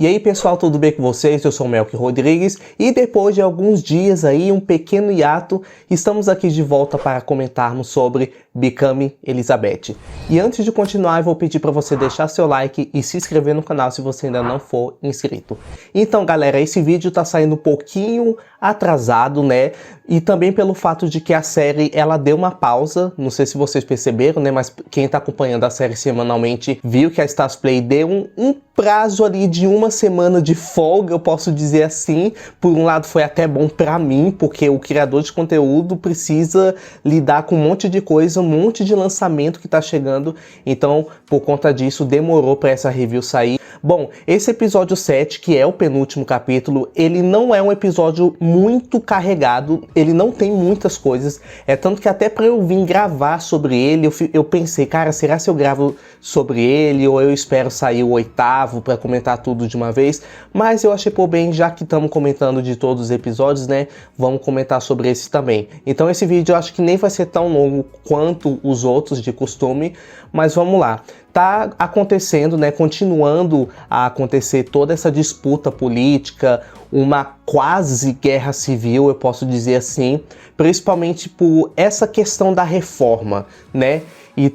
E aí pessoal, tudo bem com vocês? Eu sou o Melk Rodrigues e depois de alguns dias aí, um pequeno hiato, estamos aqui de volta para comentarmos sobre Becoming Elizabeth. E antes de continuar, eu vou pedir para você deixar seu like e se inscrever no canal se você ainda não for inscrito. Então galera, esse vídeo tá saindo um pouquinho atrasado, né? E também pelo fato de que a série, ela deu uma pausa, não sei se vocês perceberam, né? Mas quem tá acompanhando a série semanalmente viu que a Starzplay deu um prazo ali de uma semana de folga, eu posso dizer assim. Por um lado foi até bom pra mim, porque o criador de conteúdo precisa lidar com um monte de coisa, um monte de lançamento que tá chegando, então por conta disso demorou pra essa review sair. Bom, esse episódio 7, que é o penúltimo capítulo, ele não é um episódio muito carregado, ele não tem muitas coisas, é tanto que até pra eu vir gravar sobre ele, eu pensei, cara, será se eu gravo sobre ele, ou eu espero sair o 8º pra comentar tudo de uma vez? Mas eu achei por bem, já que estamos comentando de todos os episódios, né, vamos comentar sobre esse também. Então esse vídeo eu acho que nem vai ser tão longo quanto os outros de costume, mas vamos lá. Tá acontecendo, né, continuando a acontecer toda essa disputa política, uma quase guerra civil, eu posso dizer assim, principalmente por essa questão da reforma, né? E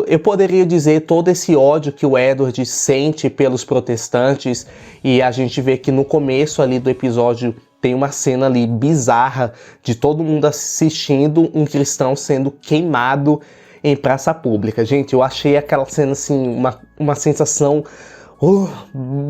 eu poderia dizer, todo esse ódio que o Edward sente pelos protestantes, e a gente vê que no começo ali do episódio tem uma cena ali bizarra de todo mundo assistindo um cristão sendo queimado em praça pública. Gente, eu achei aquela cena assim, uma sensação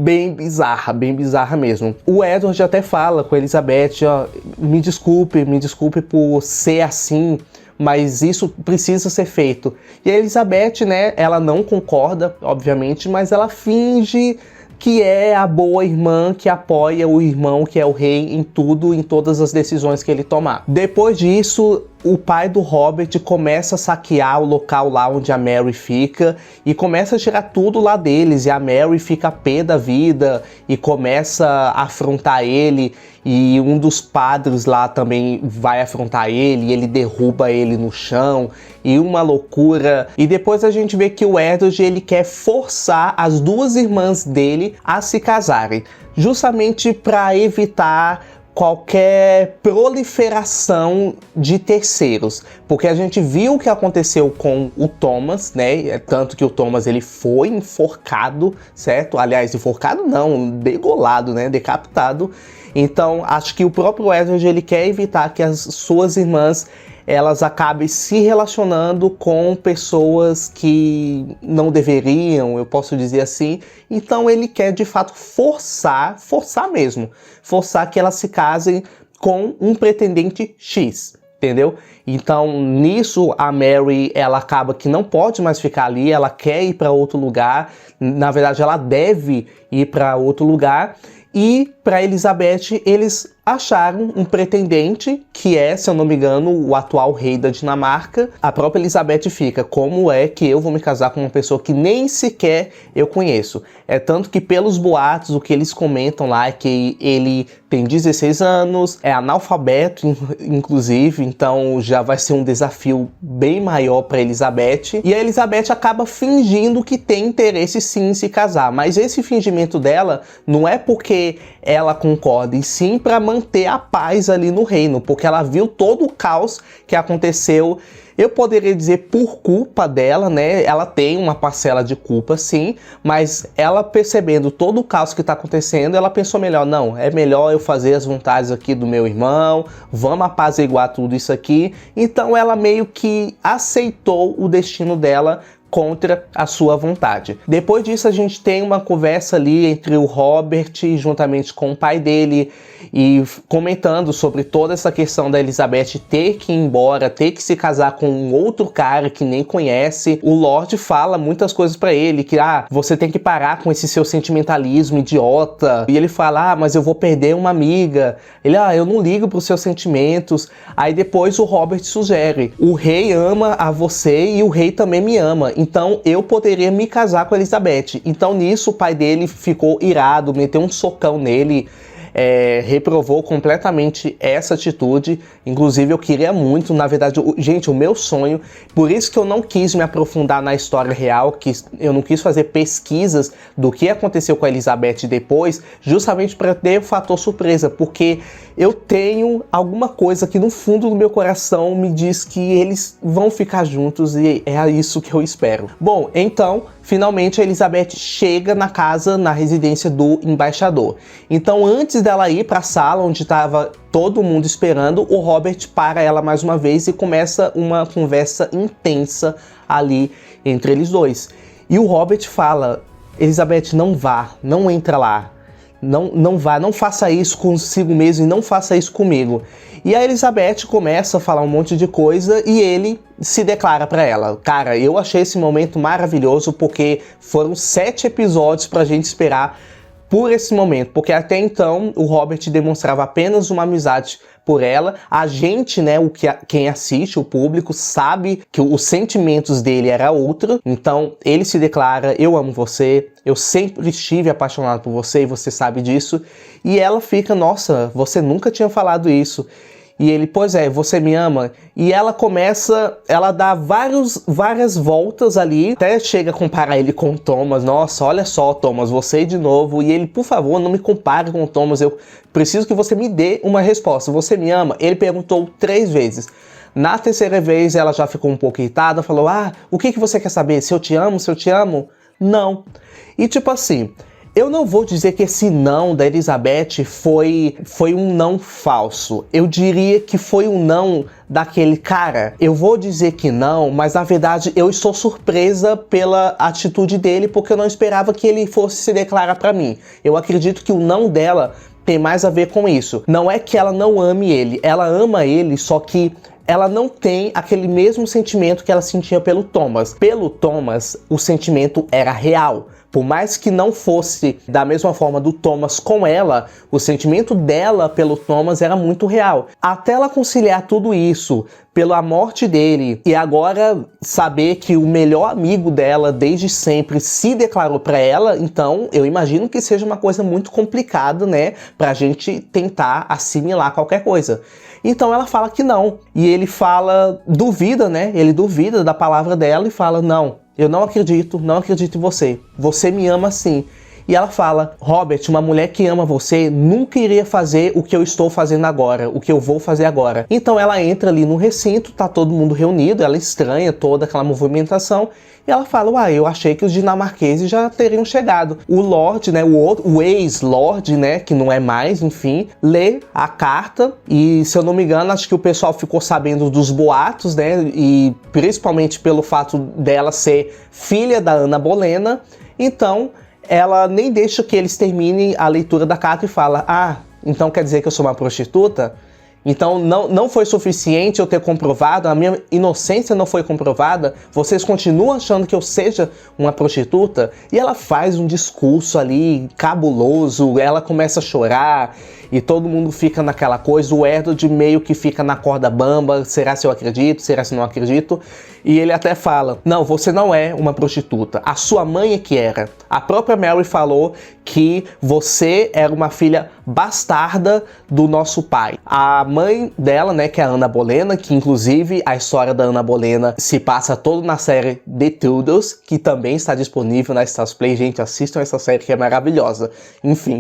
bem bizarra mesmo. O Edward até fala com a Elizabeth, ó, me desculpe por ser assim, mas isso precisa ser feito. E a Elizabeth, né, ela não concorda, obviamente, mas ela finge que é a boa irmã que apoia o irmão que é o rei em tudo, em todas as decisões que ele tomar. Depois disso, o pai do Robert começa a saquear o local lá onde a Mary fica e começa a tirar tudo lá deles, e a Mary fica pé da vida e começa a afrontar ele, e um dos padres lá também vai afrontar ele e ele derruba ele no chão, e uma loucura. E depois a gente vê que o Edward, ele quer forçar as duas irmãs dele a se casarem, justamente para evitar qualquer proliferação de terceiros, porque a gente viu o que aconteceu com o Thomas, né? Tanto que o Thomas, ele foi enforcado, certo? Aliás, enforcado não, degolado, né? Decapitado. Então, acho que o próprio Edward, ele quer evitar que as suas irmãs elas acabem se relacionando com pessoas que não deveriam, eu posso dizer assim. Então ele quer de fato forçar que elas se casem com um pretendente X, entendeu? Então nisso a Mary, ela acaba que não pode mais ficar ali, ela quer ir para outro lugar, na verdade ela deve ir para outro lugar. E para Elizabeth, eles acharam um pretendente que é, se eu não me engano, o atual rei da Dinamarca. A própria Elizabeth fica, como é que eu vou me casar com uma pessoa que nem sequer eu conheço? É tanto que pelos boatos, o que eles comentam lá é que ele tem 16 anos, é analfabeto inclusive, então já vai ser um desafio bem maior para Elizabeth. E a Elizabeth acaba fingindo que tem interesse sim em se casar, mas esse fingimento dela não é porque ela concorda, e sim para manter a paz ali no reino, porque ela viu todo o caos que aconteceu. Eu poderia dizer por culpa dela, né? Ela tem uma parcela de culpa, sim, mas ela percebendo todo o caos que tá acontecendo, ela pensou melhor, não, é melhor eu fazer as vontades aqui do meu irmão, vamos apaziguar tudo isso aqui. Então ela meio que aceitou o destino dela contra a sua vontade. Depois disso a gente tem uma conversa ali entre o Robert juntamente com o pai dele, e comentando sobre toda essa questão da Elizabeth ter que ir embora, ter que se casar com um outro cara que nem conhece. O Lorde fala muitas coisas pra ele, que você tem que parar com esse seu sentimentalismo idiota. E ele fala, mas eu vou perder uma amiga. Ele, eu não ligo pros seus sentimentos. Aí depois o Robert sugere, o rei ama a você e o rei também me ama, então eu poderia me casar com a Elizabeth. Então nisso o pai dele ficou irado, meteu um socão nele. reprovou completamente essa atitude. Inclusive eu queria muito, na verdade, gente, o meu sonho, por isso que eu não quis me aprofundar na história real, que eu não quis fazer pesquisas do que aconteceu com a Elizabeth depois, justamente para ter o fator surpresa, porque eu tenho alguma coisa que no fundo do meu coração me diz que eles vão ficar juntos e é isso que eu espero. Bom, então, finalmente a Elizabeth chega na casa, na residência do embaixador. Então, antes dela ir para a sala onde estava todo mundo esperando, o Robert para ela mais uma vez e começa uma conversa intensa ali entre eles dois. E o Robert fala: Elizabeth, não vá, não entra lá. Não vá, não faça isso consigo mesmo e não faça isso comigo. E a Elizabeth começa a falar um monte de coisa e ele se declara pra ela. Cara, eu achei esse momento maravilhoso porque foram 7 episódios pra gente esperar por esse momento, porque até então o Robert demonstrava apenas uma amizade por ela. A gente, né, quem assiste, o público, sabe que os sentimentos dele era outro. Então ele se declara: eu amo você, eu sempre estive apaixonado por você e você sabe disso. E ela fica: nossa, você nunca tinha falado isso. E ele: pois é, você me ama? E ela dá várias voltas ali, até chega a comparar ele com o Thomas. Nossa, olha só, Thomas, você de novo. E ele: por favor, não me compare com o Thomas, eu preciso que você me dê uma resposta. Você me ama? Ele perguntou 3 vezes. Na terceira vez, ela já ficou um pouco irritada, falou: o que você quer saber? Se eu te amo? Se eu te amo? Não. E tipo assim, eu não vou dizer que esse não da Elizabeth foi um não falso. Eu diria que foi um não daquele cara. Eu vou dizer que não, mas na verdade eu estou surpresa pela atitude dele, porque eu não esperava que ele fosse se declarar pra mim. Eu acredito que o não dela tem mais a ver com isso. Não é que ela não ame ele, ela ama ele, só que ela não tem aquele mesmo sentimento que ela sentia pelo Thomas. Pelo Thomas, o sentimento era real. Por mais que não fosse da mesma forma do Thomas com ela, o sentimento dela pelo Thomas era muito real. Até ela conciliar tudo isso, pela morte dele, e agora saber que o melhor amigo dela desde sempre se declarou pra ela, então eu imagino que seja uma coisa muito complicada, né, pra gente tentar assimilar qualquer coisa. Então ela fala que não, e ele duvida, né, ele duvida da palavra dela e fala: não, eu não acredito em você. Você me ama sim. E ela fala: Robert, uma mulher que ama você nunca iria fazer o que eu estou fazendo agora, o que eu vou fazer agora. Então ela entra ali no recinto, tá todo mundo reunido, ela estranha toda aquela movimentação, e ela fala: eu achei que os dinamarqueses já teriam chegado. O Lorde, né, o ex-Lorde, né, que não é mais, enfim, lê a carta, e se eu não me engano, acho que o pessoal ficou sabendo dos boatos, né, e principalmente pelo fato dela ser filha da Ana Bolena. Então ela nem deixa que eles terminem a leitura da carta e fala: então quer dizer que eu sou uma prostituta? Então não foi suficiente eu ter comprovado, a minha inocência não foi comprovada, vocês continuam achando que eu seja uma prostituta? E ela faz um discurso ali cabuloso, ela começa a chorar e todo mundo fica naquela coisa, o Edward meio que fica na corda bamba: será se eu acredito, será se não acredito? E ele até fala: não, você não é uma prostituta, a sua mãe é que era. A própria Mary falou que você era uma filha bastarda do nosso pai. A mãe dela, né, que é a Ana Bolena, que inclusive a história da Ana Bolena se passa toda na série The Tudors, que também está disponível na Stars Play. Gente, assistam essa série que é maravilhosa. Enfim.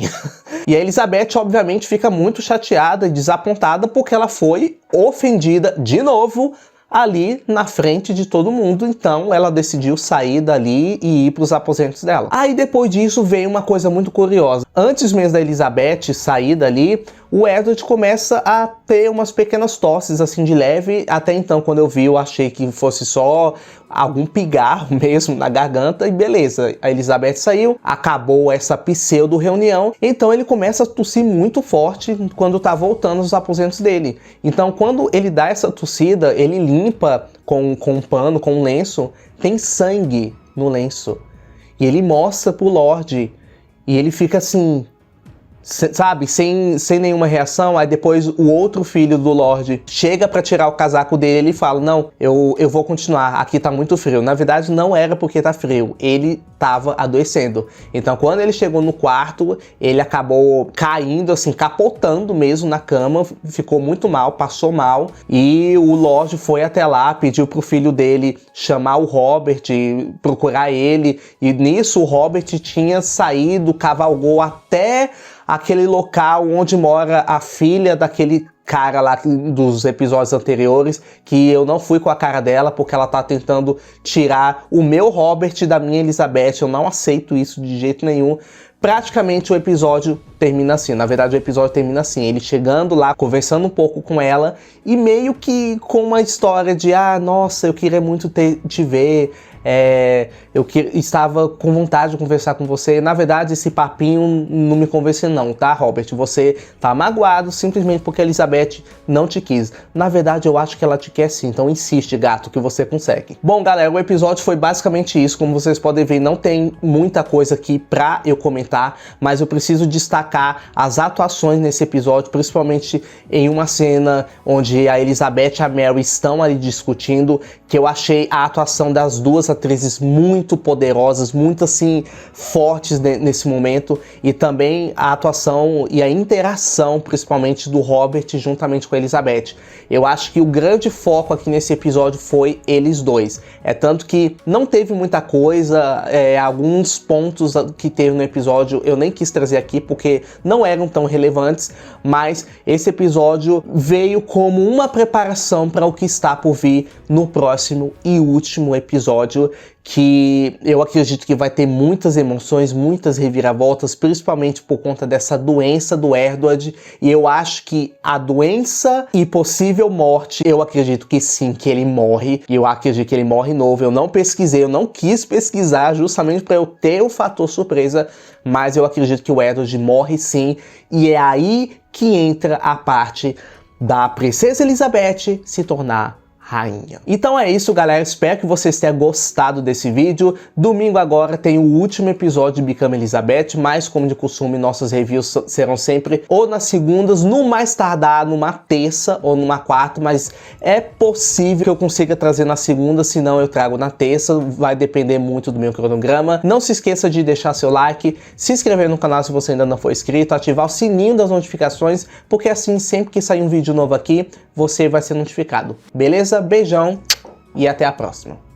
E a Elizabeth, obviamente, fica muito chateada e desapontada porque ela foi ofendida de novo ali na frente de todo mundo. Então ela decidiu sair dali e ir para os aposentos dela. Aí depois disso vem uma coisa muito curiosa. Antes mesmo da Elizabeth sair dali, o Edward começa a ter umas pequenas tosses assim de leve. Até então, quando eu vi, eu achei que fosse só algum pigarro mesmo na garganta e beleza. A Elizabeth saiu, acabou essa pseudo reunião, então ele começa a tossir muito forte quando tá voltando aos aposentos dele. Então quando ele dá essa tossida, ele limpa com um pano, com um lenço, tem sangue no lenço. E ele mostra pro Lorde e ele fica assim: sabe, sem nenhuma reação. Aí depois o outro filho do Lorde chega pra tirar o casaco dele e fala, não, eu vou continuar, aqui tá muito frio. Na verdade não era porque tá frio, ele tava adoecendo. Então quando ele chegou no quarto, ele acabou caindo, assim, capotando mesmo na cama, ficou muito mal, passou mal, e o Lorde foi até lá, pediu pro filho dele chamar o Robert, procurar ele, e nisso o Robert tinha saído, cavalgou até aquele local onde mora a filha daquele cara lá dos episódios anteriores, que eu não fui com a cara dela, porque ela tá tentando tirar o meu Robert da minha Elizabeth. Eu não aceito isso de jeito nenhum. Praticamente o episódio termina assim, na verdade o episódio termina assim, ele chegando lá, conversando um pouco com ela, e meio que com uma história de, nossa, eu queria muito te ver, estava com vontade de conversar com você. Na verdade esse papinho não me convenceu não, tá, Robert? Você tá magoado simplesmente porque a Elizabeth não te quis. Na verdade eu acho que ela te quer sim, então insiste, gato, que você consegue. Bom, galera, o episódio foi basicamente isso. Como vocês podem ver, não tem muita coisa aqui pra eu comentar, mas eu preciso destacar as atuações nesse episódio, principalmente em uma cena onde a Elizabeth e a Mary estão ali discutindo, que eu achei a atuação das duas atrizes muito poderosas, muito assim fortes nesse momento, e também a atuação e a interação principalmente do Robert juntamente com a Elizabeth. Eu acho que o grande foco aqui nesse episódio foi eles dois. É tanto que não teve muita coisa, alguns pontos que teve no episódio eu nem quis trazer aqui porque não eram tão relevantes, mas esse episódio veio como uma preparação para o que está por vir no próximo e último episódio, que eu acredito que vai ter muitas emoções, muitas reviravoltas, principalmente por conta dessa doença do Edward, e eu acho que a doença e possível morte, eu acredito que sim, que ele morre, e eu acredito que ele morre novo. Eu não pesquisei, eu não quis pesquisar justamente para eu ter o fator surpresa, mas eu acredito que o Edward morre sim, e é aí que entra a parte da Princesa Elizabeth se tornar rainha. Então é isso, galera, espero que vocês tenham gostado desse vídeo. Domingo agora tem o último episódio de Become Elizabeth, mas como de costume, nossas reviews serão sempre ou nas segundas, no mais tardar numa terça ou numa quarta, mas é possível que eu consiga trazer na segunda, senão eu trago na terça, vai depender muito do meu cronograma. Não se esqueça de deixar seu like, se inscrever no canal se você ainda não for inscrito, ativar o sininho das notificações, porque assim sempre que sair um vídeo novo aqui, você vai ser notificado. Beleza? Beijão e até a próxima.